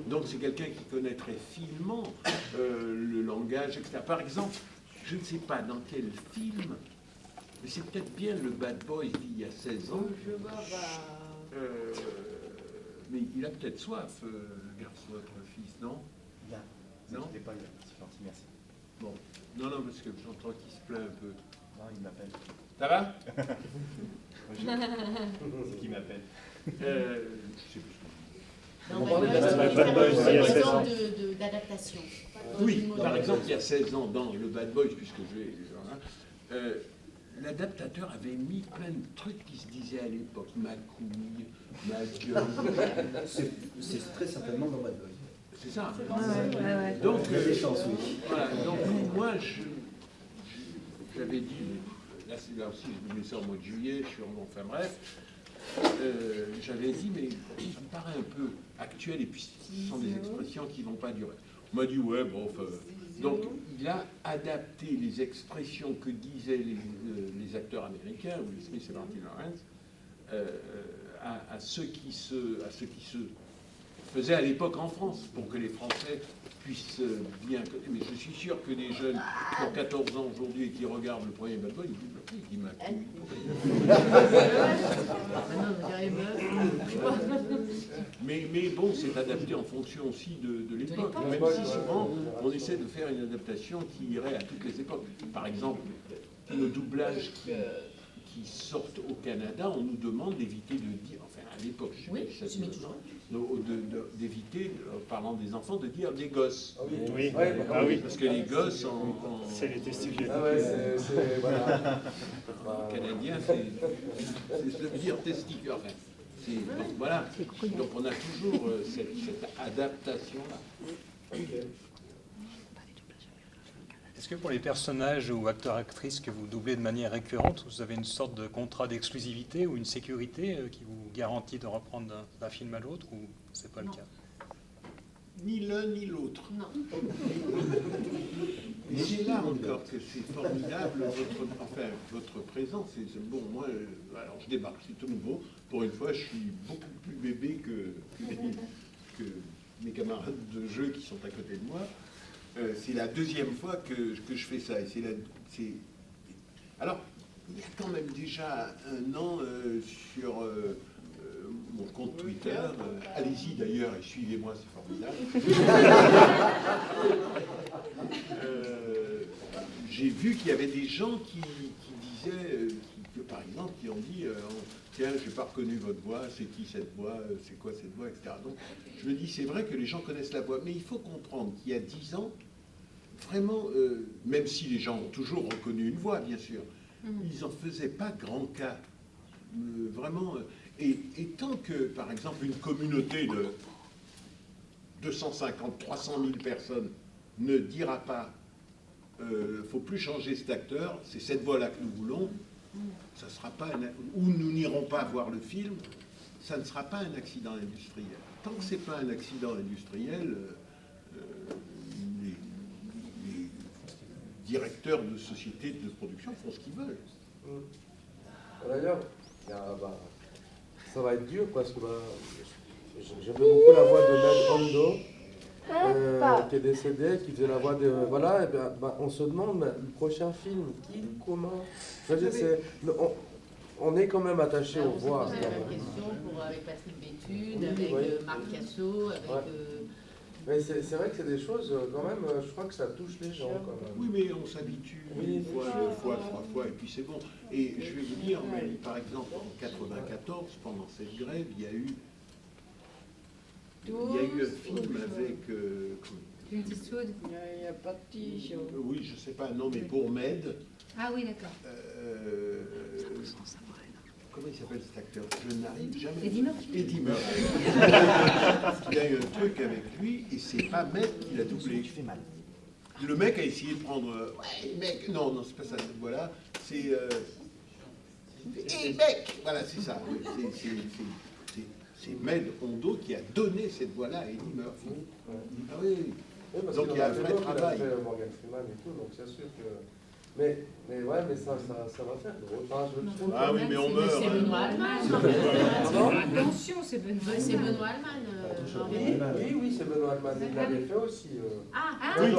Donc c'est quelqu'un qui connaît très finement le langage, etc. Par exemple, je ne sais pas dans quel film, mais c'est peut-être bien le Bad Boys d'il y a 16 ans. Mais il a peut-être soif, le garçon, votre fils, non? Bien. Non, c'est pas gentil, merci. Bon, non, parce que j'entends qu'il se plaint un peu. Non, il m'appelle. Ça va? C'est qui m'appelle. Je sais plus. Non, On mais parlait Bad Boys, c'est un exemple d'adaptation. Oui, par exemple, il y a 16 ans, dans le Bad Boys, puisque l'adaptateur avait mis plein de trucs qui se disaient à l'époque. Ma couille, ma gueule. C'est très certainement dans Bad Boys. C'est ça. Ouais. Donc, il y a des chances, oui. Voilà, donc moi, j'avais dit, là aussi, je me mets ça au mois de juillet, enfin bref, j'avais dit, mais ça me paraît un peu actuel, et puis ce sont des expressions qui ne vont pas durer. On m'a dit, ouais, bon, donc il a adapté les expressions que disaient les acteurs américains, ou les Smith et Martin Lawrence, à ceux qui se faisaient à l'époque en France, pour que les Français puissent bien... Mais je suis sûr que des jeunes qui ont 14 ans aujourd'hui et qui regardent le premier Bad Boy, ils disent, il m'a mais bon, c'est adapté en fonction aussi de l'époque. Même si souvent, on essaie de faire une adaptation qui irait à toutes les époques. Par exemple, le doublage qui sortent au Canada, on nous demande d'éviter de dire, enfin à l'époque, je sais pas, d'éviter, en parlant des enfants, de dire des gosses. Oui, parce que les gosses c'est les testicules. Ah ouais, c'est voilà. En canadien, c'est de dire testicule. Enfin, donc voilà. Donc on a toujours cette adaptation-là. Est-ce que pour les personnages ou acteurs-actrices que vous doublez de manière récurrente, vous avez une sorte de contrat d'exclusivité ou une sécurité qui vous garantit de reprendre d'un film à l'autre, ou c'est pas le cas? Ni l'un ni l'autre. Non. Et c'est là encore que c'est formidable, votre présence. Bon, moi, alors je débarque, c'est tout nouveau. Pour une fois, je suis beaucoup plus bébé que mes camarades de jeu qui sont à côté de moi. C'est la deuxième fois que je fais ça. Alors, il y a quand même déjà un an sur mon compte Twitter, allez-y d'ailleurs et suivez-moi, c'est formidable. J'ai vu qu'il y avait des gens qui disaient, par exemple, qui ont dit tiens, je n'ai pas reconnu votre voix, c'est qui cette voix, c'est quoi cette voix, etc. Donc, je me dis, c'est vrai que les gens connaissent la voix, mais il faut comprendre qu'il y a 10 ans, vraiment, même si les gens ont toujours reconnu une voix, bien sûr, ils n'en faisaient pas grand cas. Vraiment. Et tant que, par exemple, une communauté de 250, 300 000 personnes ne dira pas faut plus changer cet acteur, c'est cette voix-là que nous voulons, ça sera pas ou nous n'irons pas voir le film, ça ne sera pas un accident industriel. Tant que c'est pas un accident industriel, les directeurs de sociétés de production font ce qu'ils veulent. D'ailleurs, ça va être dur parce que j'aime beaucoup la voix de Ned Hondo, qui est décédé, qui faisait la voix de... Voilà, et on se demande, le prochain film, qui, comment... On est quand même attaché aux voix. On a la même question avec Patrick Béthune, avec Marc Cassot, avec... Mais c'est vrai que c'est des choses, quand même, je crois que ça touche les gens, quand même. Oui, mais on s'habitue une fois, deux fois, trois fois, et puis c'est bon. Et je vais vous dire, par exemple, en 1994, pendant cette grève, il y a eu un film avec... Clint Eastwood. Il n'y a pas de petit... oui, je sais pas, non, mais pour Med. Ah oui, d'accord. Comment il s'appelle cet acteur? Je n'arrive jamais... Eddie Murphy. Eddie Murphy. Il a eu un truc avec lui, et c'est pas Med qui l'a doublé. Le mec a essayé de prendre... Ouais, mec... Non, c'est pas ça, voilà. C'est hey mec, voilà, c'est ça. Oui, c'est Med Hondo qui a donné cette voix-là à Eddie Murphy. Ah oui, oui. Oui, parce Donc qu'il il y a un en vrai fait d'autres, travail. Il a fait Morgan Freeman et tout, donc c'est sûr que. Mais ouais, mais ça va faire gros. Enfin, je trouve Ah oui, mais on meurt. C'est Benoît Alman. Attention, c'est Benoît. C'est Benoît Alman. Oui, c'est Benoît Alman. Il l'avait fait aussi. Oui,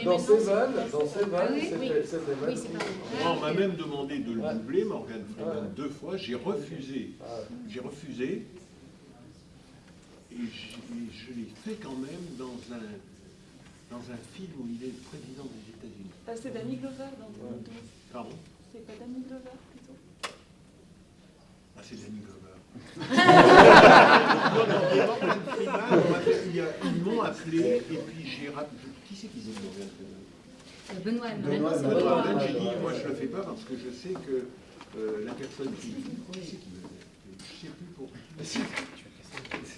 Dans Seven, c'était oui, Benoît. On m'a même demandé de le doubler, Morgan Freeman, 2 fois. J'ai refusé. Et je l'ai fait quand même dans un film où il est le président des États-Unis. C'est Danny Glover dans Hondo. Pardon? C'est pas Danny Glover plutôt? Ah, c'est Danny Glover. Morgan Freeman, ils m'ont appelé et puis j'ai rappelé. Qui c'est qui dit Morgan Freeman? Benoît Alman. Benoît Alman, j'ai dit, moi je le fais pas parce que je sais que la personne qui c'est qui me je sais plus pour.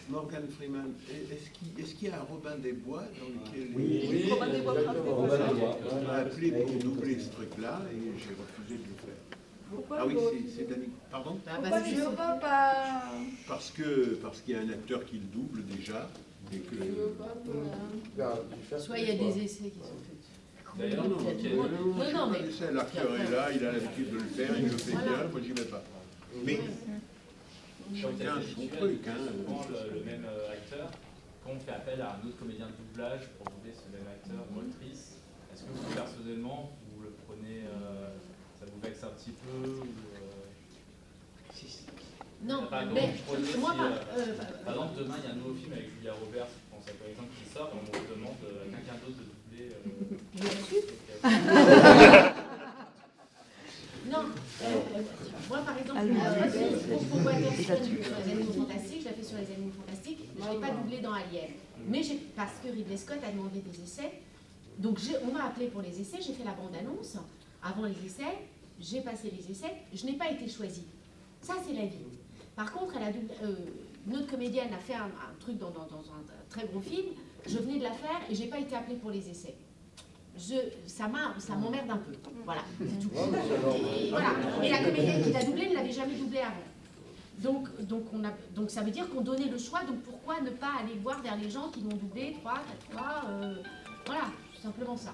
Morgan Freeman, est-ce qu'il y a un Robin des Bois dans lequel Oui, Robin des Bois. on m'a appelé pour doubler ce truc-là et j'ai refusé de le faire. Pourquoi Ah oui, c'est Danny. Pardon? Pourquoi tu veux pas Parce qu'il y a un acteur qui le double déjà et que. Soit il y a des essais qui sont faits. D'ailleurs, non, mais l'acteur est là, il a l'habitude de le faire, il le fait bien, moi j'y vais pas. Mais chacun son truc. On prend le même acteur, quand on fait appel à un autre comédien de doublage pour doubler ce même acteur ou actrice, est-ce que vous personnellement, vous le prenez, ça vous vexe un petit peu ou, Non, par exemple, mais moi, par exemple, demain il y a un nouveau film avec Julia Roberts, je pense à par exemple, qui sort et on vous demande à quelqu'un d'autre de doubler. Non, moi par exemple, pour Waterstone sur les animaux fantastiques, je l'ai fait sur les animaux fantastiques, je ne l'ai pas doublé dans Alien. Mais parce que Ridley Scott a demandé des essais, donc on m'a appelé pour les essais, j'ai fait la bande-annonce avant les essais, j'ai passé les essais, je n'ai pas été choisie. Ça c'est la vie. Par contre, une autre comédienne a fait un truc dans un très gros film, je venais de la faire et je n'ai pas été appelée pour les essais. Ça m'emmerde un peu. Voilà, c'est tout. Voilà. Et la comédienne qui l'a doublé ne l'avait jamais doublé avant. Donc ça veut dire qu'on donnait le choix, donc pourquoi ne pas aller voir vers les gens qui l'ont doublé 3, 4 fois voilà, c'est simplement ça.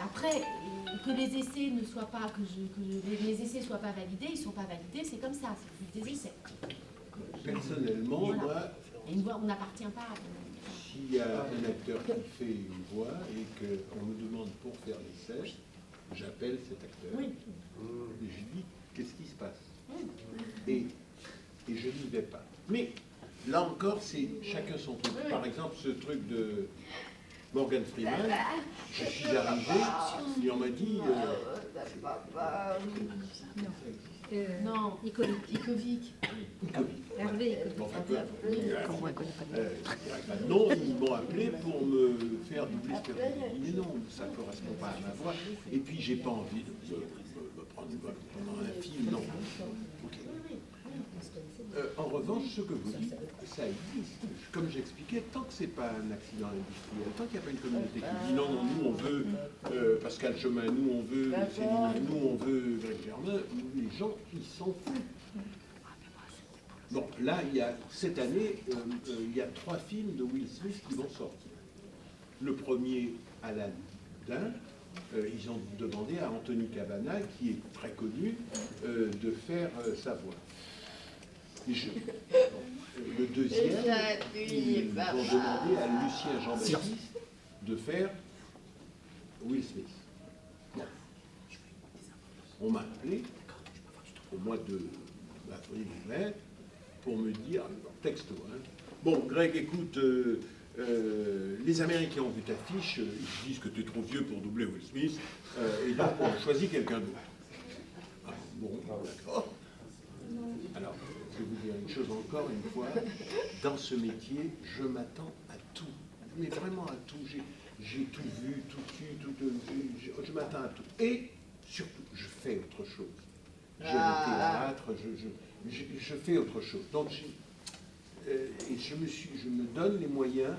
Après, que les essais ne soient pas, les essais soient pas validés, ils ne sont pas validés, c'est comme ça, c'est des essais. Personnellement, voilà. moi. Et une voix, on n'appartient pas à. S'il y a un acteur qui fait une voix et qu'on me demande pour faire l'essai, j'appelle cet acteur et je lui dis qu'est-ce qui se passe. Et je n'y vais pas. Mais là encore, c'est chacun son truc. Par exemple, ce truc de Morgan Freeman, je suis arrivé et on m'a dit. Non, Ikovic. Hervé. Non, ils m'ont appelé pour me faire doubler ce personnage. Mais non, ça ne correspond pas à ma voix. Et puis, j'ai pas envie de me prendre une voix pendant un film, non. Okay. En revanche, ce que vous dites, ça existe. Comme j'expliquais, tant que ce n'est pas un accident industriel, tant qu'il n'y a pas une communauté qui dit non, nous on veut Pascal Chemin, nous on veut Céline, nous on veut Greg Germain, les gens, ils s'en foutent. Bon, là, cette année, il y a 3 films de Will Smith qui vont sortir. Le premier, Aladdin, ils ont demandé à Anthony Cavana, qui est très connu, de faire sa voix. Le deuxième, ils vont demander à Lucien Jean-Baptiste de faire Will Smith. Bon. On m'a appelé au mois d'avril ou mai pour me dire, texto, hein, bon Greg, écoute, les Américains ont vu ta fiche, ils disent que tu es trop vieux pour doubler Will Smith, et donc on choisit quelqu'un d'autre. Ah, bon, d'accord. Alors, je vais vous dire une chose encore une fois, dans ce métier, je m'attends à tout, mais vraiment à tout. J'ai tout vu, tout eu, je m'attends à tout. Et surtout, je fais autre chose. J'ai le théâtre, je fais autre chose. Donc, et je me donne les moyens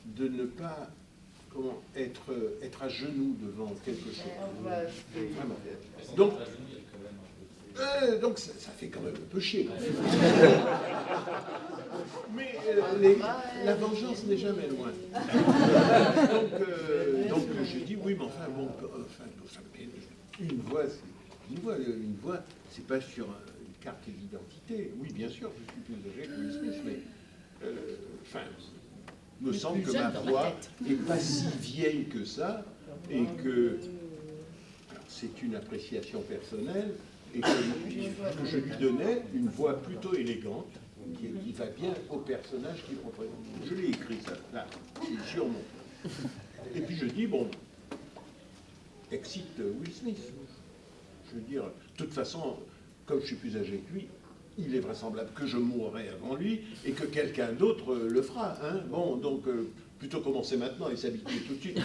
de ne pas comment, être à genoux devant quelque chose. Vraiment. Donc ça fait quand même un peu chier. Mais la vengeance n'est jamais loin. Donc je dis oui, mais enfin bon, une voix, c'est pas sur une carte d'identité. Oui, bien sûr, je suis plus âgé que Will Smith, mais il me semble que ma voix n'est pas si vieille que ça, et que alors, c'est une appréciation personnelle, et que je lui donnais une voix plutôt élégante, qui va bien au personnage qu'il représente. Je l'ai écrit ça, là, c'est sur mon. Et puis je dis, bon, excite Will Smith. Je veux dire, de toute façon, comme je suis plus âgé que lui, il est vraisemblable que je mourrai avant lui et que quelqu'un d'autre le fera. Hein. Bon, donc, plutôt commencer maintenant et s'habituer tout de suite.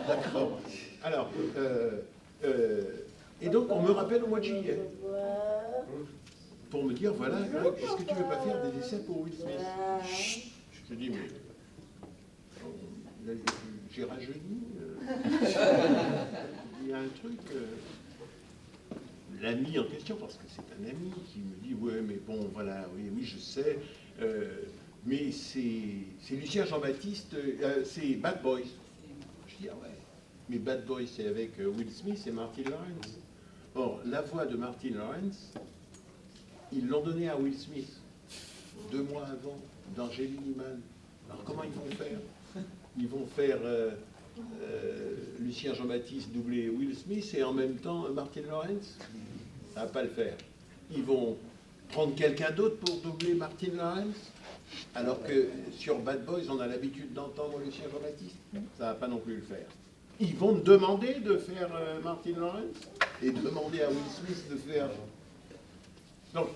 D'accord. Alors, et donc, on me rappelle au mois de juillet pour me dire, voilà, est-ce que tu ne veux pas faire des essais pour Will Smith? Je te dis, mais j'ai rajeuni. Il y a un truc... L'ami en question, parce que c'est un ami qui me dit, ouais, mais bon, voilà, oui, je sais, mais c'est Lucien Jean-Baptiste, c'est Bad Boys. Je dis, ah ouais, mais Bad Boys, c'est avec Will Smith et Martin Lawrence. Or, la voix de Martin Lawrence, ils l'ont donnée à Will Smith 2 mois avant, dans J'ai Minimal. Alors, comment ils vont faire? Ils vont faire Lucien Jean-Baptiste doubler Will Smith et en même temps Martin Lawrence? Ça ne va pas le faire. Ils vont prendre quelqu'un d'autre pour doubler Martin Lawrence, alors que sur Bad Boys, on a l'habitude d'entendre Lucien Jean-Baptiste. Ça ne va pas non plus le faire. Ils vont me demander de faire Martin Lawrence et demander à Will Smith de faire... Donc,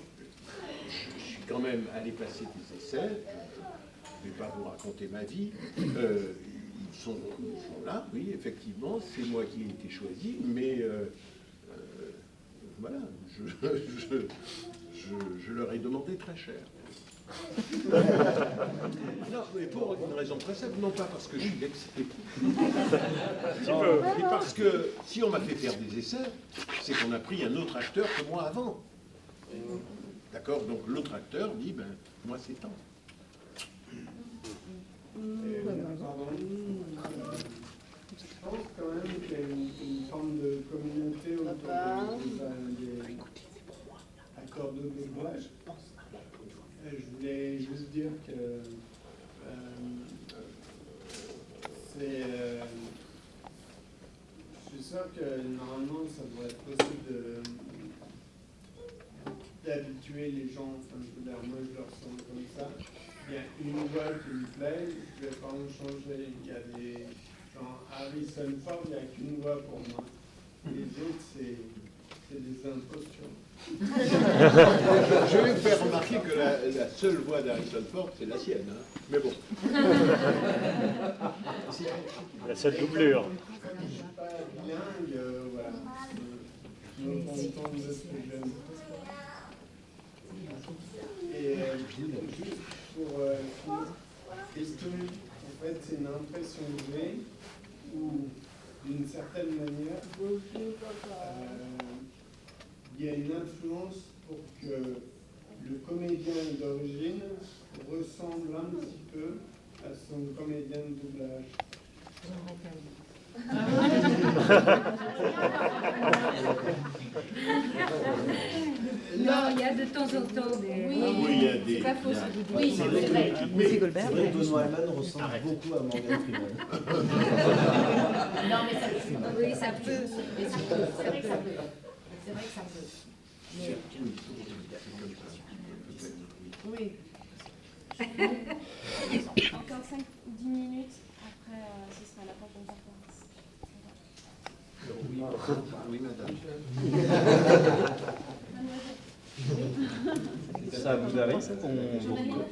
je suis quand même allé passer des essais. Je ne vais pas vous raconter ma vie. Ils sont là, oui, effectivement, c'est moi qui ai été choisi, mais voilà, je leur ai demandé très cher. Non, mais pour une raison très simple, non pas parce que je suis vexé, mais parce que si on m'a fait faire des essais, c'est qu'on a pris un autre acteur que moi avant. D'accord? Donc l'autre acteur dit, ben, moi c'est temps. Je pense quand même qu'il y a une forme de communauté autour des accords de doublage. Je voulais juste dire que c'est... je suis sûr que normalement ça devrait être possible d'habituer les gens, enfin je veux dire, moi je leur sens comme ça. Il y a une voix qui me plaît, je ne vais pas en changer. Il y a des... Genre Harrison Ford, il n'y a qu'une voix pour moi. Les autres, c'est des impostures. Je vais vous faire remarquer que la seule voix d'Harrison Ford, c'est la sienne. Hein. Mais bon. La seule doublure. Je ne suis pas bilingue, voilà. Je me contente de ce que j'aime. Et juste pour est-ce que, en fait, c'est une impression que j'ai où, d'une certaine manière, il y a une influence pour que le comédien d'origine ressemble un petit peu à son comédien de doublage. Non, il y a de temps en temps des... Oui, il y a des... C'est pas faux ce que vous dites. Oui, c'est vrai. C'est vrai que Benoît Alban ressemble beaucoup à Morgan Freeman. Non, mais ça peut. Oui, ça peut. C'est vrai que ça peut. C'est vrai que ça peut. Mais... Oui. Encore 5 ou 10 minutes, après ce sera la fin de la conférence. Oui, madame. Ça vous arrive qu'on vous...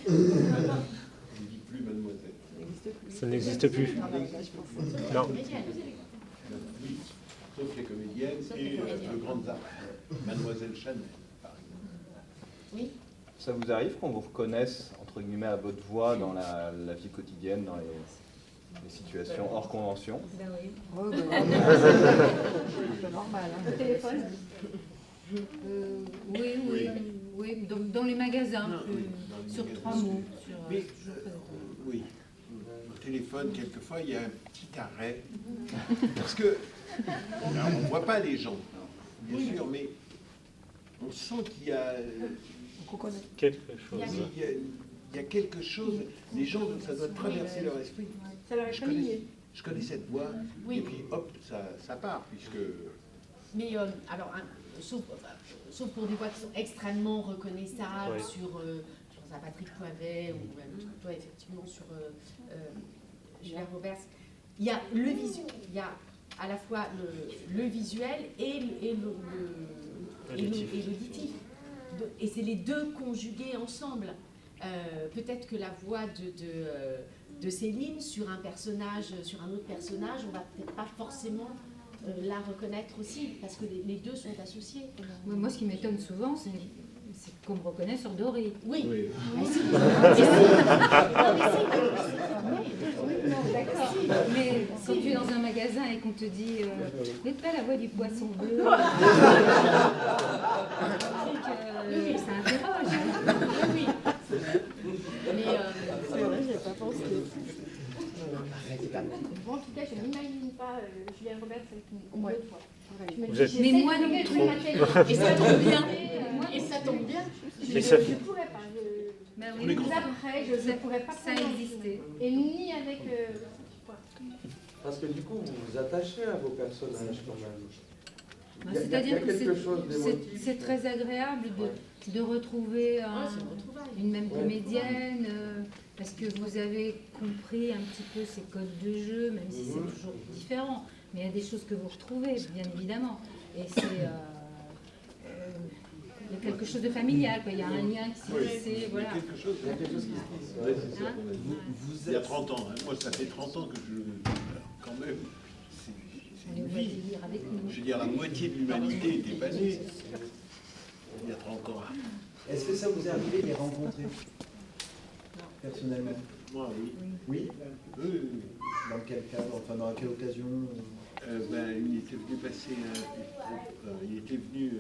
Je ne dis plus mademoiselle. Ça n'existe plus. Non. Oui, sauf les comédiennes et de grandes arts. Mademoiselle Chanel, par exemple. Oui. Ça vous arrive qu'on vous reconnaisse, entre guillemets, à votre voix dans la vie quotidienne, dans des situations hors convention. Ben oui. C'est normal. Hein. Le téléphone Oui, dans les magasins, Non, oui, dans les sur magasins. 3 mots. Mais, oui, au téléphone, quelquefois, il y a un petit arrêt. Parce que, alors, on ne voit pas les gens, bien sûr, mais on sent qu'il y a... Quelque chose. Il y a quelque chose, les gens, ça doit traverser leur esprit. Ça leur est familier. Je connais cette voix, Oui. et puis hop, ça part, puisque... Mais alors, sauf pour des voix qui sont extrêmement reconnaissables Ouais. sur, je pense à Patrick Poivet ou même toi effectivement sur Julien Roberts, il y a le visuel, il y a à la fois le visuel et l'auditif. Et c'est les deux conjugués ensemble. Peut-être que la voix de Céline sur un personnage, sur un autre personnage, on va peut-être pas forcément la reconnaître aussi, parce que les deux sont associés. Moi, ce qui m'étonne souvent, c'est qu'on me reconnaît sur Doré. Oui. Oui. Mais quand tu es dans un magasin et qu'on te dit « N'est pas la voix du poisson bleu », ça interroge. Oui. Mais c'est vrai, j'y ai pas pensé. Bon, en tout cas, je n'imagine pas Julien Roberts avec une autre voix. Vous êtes- Mais moi non plus. Et ça tombe bien. Et ça tombe bien. Mais ça- Je ne pourrais pas. Ben On est oui, Après, je ne pourrais pas ça prendre existait. Et ni avec... Parce que du coup, vous vous attachez à vos personnages quand même. Il y a C'est-à-dire que quelque chose d'émotif. c'est très agréable de retrouver une même Ouais. comédienne, parce que vous avez compris un petit peu ses codes de jeu, même si c'est toujours différent. Mais il y a des choses que vous retrouvez, bien évidemment. Et c'est... il y a quelque chose de familial, quoi. Il y a un lien qui s'est tissé, voilà. Il y a quelque chose qui se tisse. Ouais, c'est ça qu'on a dit. Il y a 30 ans, hein. Moi ça fait 30 ans que je... Quand même, c'est On une va vie. délire avec nous. Je veux dire, la moitié de l'humanité était pas née il y a 30 ans. Est-ce que ça vous est arrivé de les rencontrer personnellement? Moi, oui. Oui. Oui. Dans quel cadre, enfin dans quelle occasion? Il était venu passer il était venu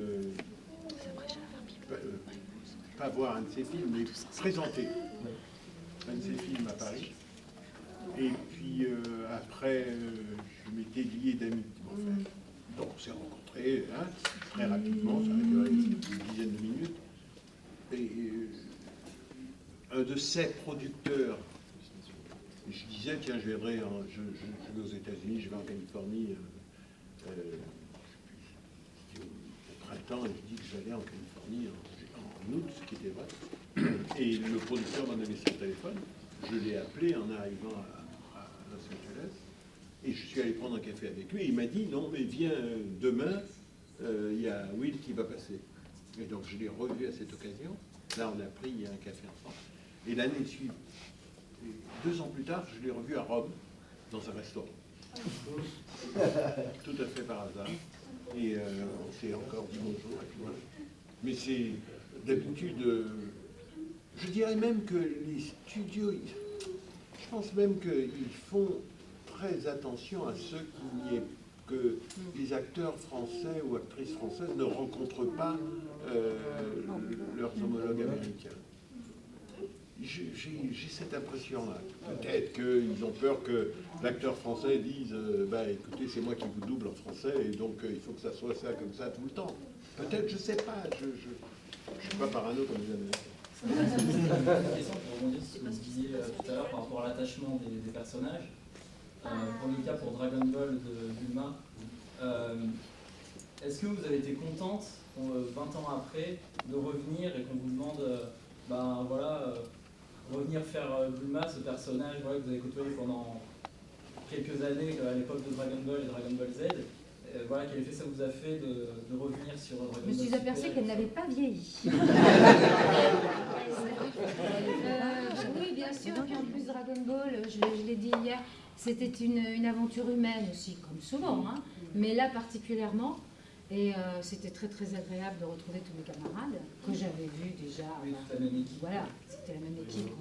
pas voir un de ses films, mais présenter un de ses films à Paris. Et puis après, je m'étais lié d'amis. Enfin, donc on s'est rencontrés très rapidement, ça a duré une dizaine de minutes. Et un de ses producteurs, je disais, tiens, je viendrai, je vais aux États-Unis, je vais en Californie au printemps, et je dis que j'allais en Californie en août, ce qui était vrai. Et le producteur m'a donné son téléphone, je l'ai appelé en arrivant à Los Angeles, et je suis allé prendre un café avec lui, et il m'a dit, non, mais viens demain, il y a Will qui va passer. Et donc je l'ai revu à cette occasion, là on a pris un café ensemble. Et l'année suivante, 2 ans plus tard, je l'ai revu à Rome, dans un restaurant. Tout à fait par hasard. Et on s'est encore dit bonjour, et puis voilà. Mais c'est d'habitude, je dirais même que les studios, je pense même qu'ils font très attention à ce qu'il n'y ait que les acteurs français ou actrices françaises ne rencontrent pas leurs homologues américains. J'ai cette impression-là. Peut-être qu'ils ont peur que l'acteur français dise écoutez, c'est moi qui vous double en français, et donc il faut que ça soit ça comme ça tout le temps. Peut-être, je ne sais pas. Je ne suis pas parano comme les Américains. Une question pour rebondir sur ce que vous disiez tout à l'heure par rapport à l'attachement des personnages. Pour le cas pour Dragon Ball de Bulma, est-ce que vous avez été contente, 20 ans après, de revenir et qu'on vous demande, revenir faire Bulma, ce personnage que vous avez côtoyé pendant quelques années à l'époque de Dragon Ball et Dragon Ball Z, quel effet ça vous a fait de revenir sur Dragon Ball? Je me suis aperçue qu'elle n'avait pas vieilli. Oui, bien sûr. Puis en plus, Dragon Ball, je l'ai dit hier, c'était une aventure humaine aussi, comme souvent, hein, mais là particulièrement. Et c'était très très agréable de retrouver tous mes camarades que j'avais vus déjà. Oui, toute la même équipe. Voilà, c'était la même équipe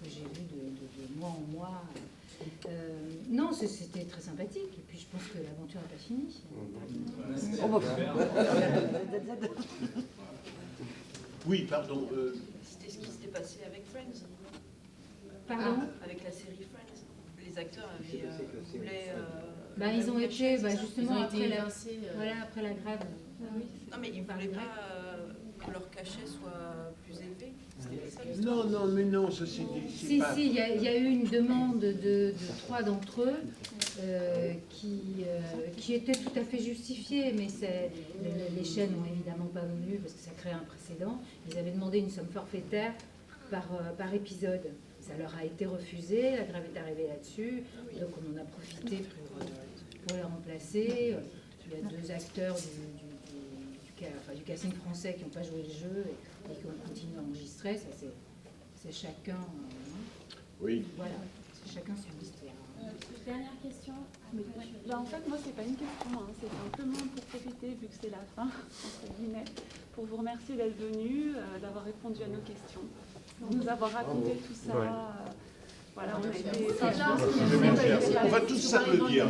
que j'ai vu de mois en mois. Non, c'était très sympathique. Et puis je pense que l'aventure n'est pas finie. Oui, pardon. C'était ce qui s'était passé avec Friends. Pardon ? Avec la série Friends. Les acteurs voulaient... ils ont été justement Ils ont après, été la, évincés, après la grève. Non, mais ils ne voulaient pas que leur cachet soit plus élevé. Non, mais non, ça c'est Si, il y a eu une demande de 3 d'entre eux qui était tout à fait justifiée, mais les chaînes n'ont évidemment pas voulu parce que ça crée un précédent. Ils avaient demandé une somme forfaitaire par épisode. Ça leur a été refusé, la grève est arrivée là-dessus, donc on en a profité pour les remplacer. Il y a 2 acteurs du casting français qui n'ont pas joué le jeu et qui ont continué à enregistrer. Ça, c'est chacun. Oui. Voilà, c'est chacun son histoire. Dernière question. En fait, moi, c'est pas une question, hein. C'est simplement pour profiter, vu que c'est la fin, entre guillemets, pour vous remercier d'être venu, d'avoir répondu à nos questions, de nous avoir raconté tout ça. Ouais. Voilà, on a été... On va tous s'applaudir.